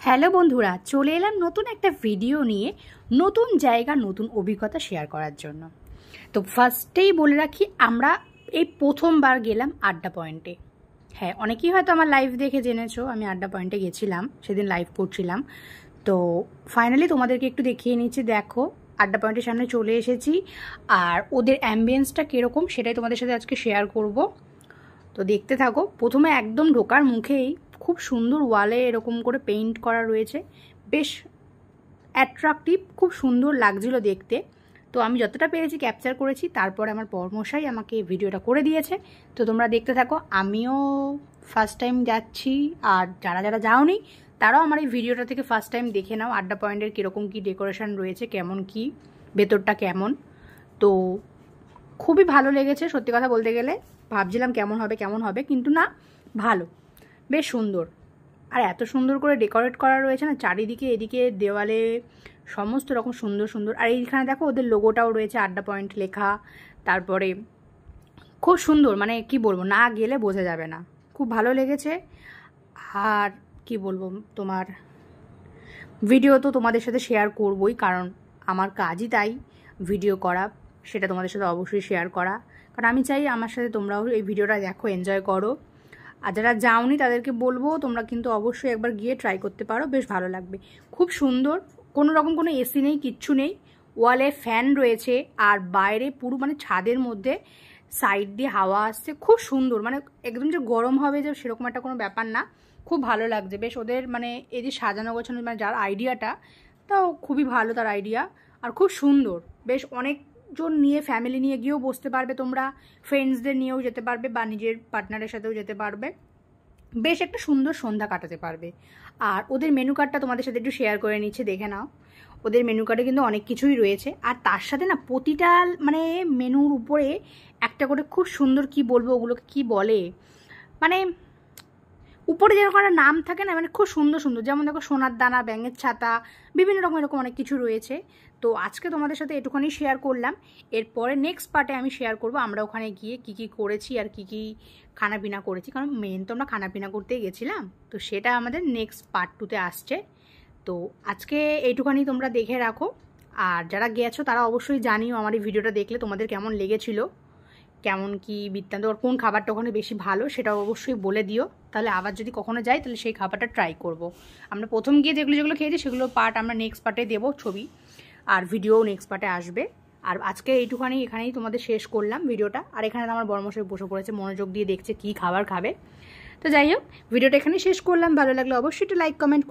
Hello বন্ধুরা, চলে এলাম নতুন একটা ভিডিও নিয়ে, নতুন জায়গা নতুন অভিজ্ঞতা শেয়ার করার জন্য। তো ফার্স্টেই বলে রাখি, আমরা এই প্রথমবার গেলাম আড্ডা পয়েন্টে। হ্যাঁ, অনেকেই হয়তো আমার লাইভ দেখে জেনেছো আমি আড্ডা পয়েন্টে গেছিলাম, সেদিন লাইভ করছিলাম। তো ফাইনালি তোমাদেরকে একটু দেখিয়ে নিচ্ছি। দেখো, আড্ডা পয়েন্টের সামনে চলে এসেছি, আর ওদের অ্যাম্বিয়েন্সটা কীরকম সেটাই তোমাদের সাথে আজকে শেয়ার করব। তো দেখতে থাকো। প্রথমে একদম ঢোকার মুখেই খুব সুন্দর ওয়ালে এরকম করে পেইন্ট করা রয়েছে, বেশ অ্যাট্রাকটিভ, খুব সুন্দর লাগছিল দেখতে। তো আমি যতটা পেরেছি ক্যাপচার করেছি, তারপরে আমার পরামর্শাই আমাকে ভিডিওটা করে দিয়েছে। তো তোমরা দেখতে থাকো। আমিও ফার্স্ট টাইম যাচ্ছি, আর যারা যারা যাওনি তারাও আমার এই ভিডিওটা থেকে ফার্স্ট টাইম দেখে নাও আড্ডা পয়েন্টের কীরকম কী ডেকোরেশন রয়েছে, কেমন কি ভেতরটা কেমন। তো খুবই ভালো লেগেছে সত্যি কথা বলতে গেলে। ভাবছিলাম কেমন হবে, কিন্তু না, ভালো, বেশ সুন্দর। আর এত সুন্দর করে ডেকোরেট করা রয়েছে না চারিদিকে, এদিকে দেওয়ালে সমস্ত রকম সুন্দর সুন্দর। আর এইখানে দেখো ওদের লোগোটাও রয়েছে, আড্ডা পয়েন্ট লেখা। তারপরে খুব সুন্দর, মানে কি বলবো, না গেলে বোঝা যাবে না, খুব ভালো লেগেছে। আর কি বলবো, তোমার ভিডিও তো তোমাদের সাথে শেয়ার করবই, কারণ আমার কাজই তাই, ভিডিও করা, সেটা তোমাদের সাথে অবশ্যই শেয়ার করা। কারণ আমি চাই আমার সাথে তোমরাও এই ভিডিওটা দেখো, এনজয় করো। আর যারা যাওনি তাদেরকে বলবো তোমরা কিন্তু অবশ্যই একবার গিয়ে ট্রাই করতে পারো, বেশ ভালো লাগবে। খুব সুন্দর, কোনো রকম কোনো এসি নেই, কিচ্ছু নেই, ওয়ালে ফ্যান রয়েছে, আর বাইরে পুরো মানে ছাদের মধ্যে সাইড দিয়ে হাওয়া আসছে, খুব সুন্দর। মানে একদম যে গরম হবে যে সেরকম একটা কোনো ব্যাপার না, খুব ভালো লাগছে বেশ। ওদের মানে এই যে সাজানো গোছানো, মানে যার আইডিয়াটা, তাও খুবই ভালো তার আইডিয়া, আর খুব সুন্দর। বেশ অনেকজন নিয়ে, ফ্যামিলি নিয়ে গিয়েও বসতে পারবে তোমরা, ফ্রেন্ডসদের নিয়েও যেতে পারবে, বা নিজের পার্টনারের সাথেও যেতে পারবে, বেশ একটা সুন্দর সন্ধ্যা কাটাতে পারবে। আর ওদের মেনু কার্ডটা তোমাদের সাথে একটু শেয়ার করে নিচ্ছে, দেখে নাও। ওদের মেনু কার্ডে কিন্তু অনেক কিছুই রয়েছে, আর তার সাথে না প্রতিটা মানে মেনুর উপরে একটা করে খুব সুন্দর, কি বলবো ওগুলোকে কি বলে, মানে উপরে যেরকম একটা নাম থাকে না, মানে খুব সুন্দর সুন্দর, যেমন দেখো সোনার দানা, ব্যাঙের ছাতা, বিভিন্ন রকম এরকম অনেক কিছু রয়েছে। তো আজকে তোমাদের সাথে এটুখানি শেয়ার করলাম। এরপরে নেক্সট পার্টে আমি শেয়ার করব আমরা ওখানে গিয়ে কি কি করেছি আর কি কি খানাপিনা করেছি, কারণ মেন তো আমরা খানাপিনা করতেই গেছিলাম। তো সেটা আমাদের নেক্সট পার্ট 2-তে আসছে। তো আজকে এইটুখানি তোমরা দেখে রাখো। আর যারা গেছো তারা অবশ্যই জানিও আমার এই ভিডিওটা দেখলে তোমাদের কেমন লেগেছিল, কেমন কি বৃত্তান্ত, আর কোন খাবারটা ওখানে বেশি ভালো সেটাও অবশ্যই বলে দিও। তাহলে আবার যদি কখনো যাই তাহলে সেই খাবারটা ট্রাই করব। আমরা প্রথম গিয়ে যেগুলো যেগুলো খেয়েছি সেগুলো পার্ট আমরা নেক্সট পার্টে দেবো, ছবি আর ভিডিও নেক্সট পার্টে আসবে। আর আজকে এইটুখানি এখানেই তোমাদের শেষ করলাম ভিডিওটা। আর এখানে আমার বড়মশাই বসে পড়েছে, মনোযোগ দিয়ে দেখছে কি খাবার খাবে। তো যাই হোক, ভিডিওটা এখানেই শেষ করলাম। ভালো লাগলে অবশ্যই একটু লাইক কমেন্ট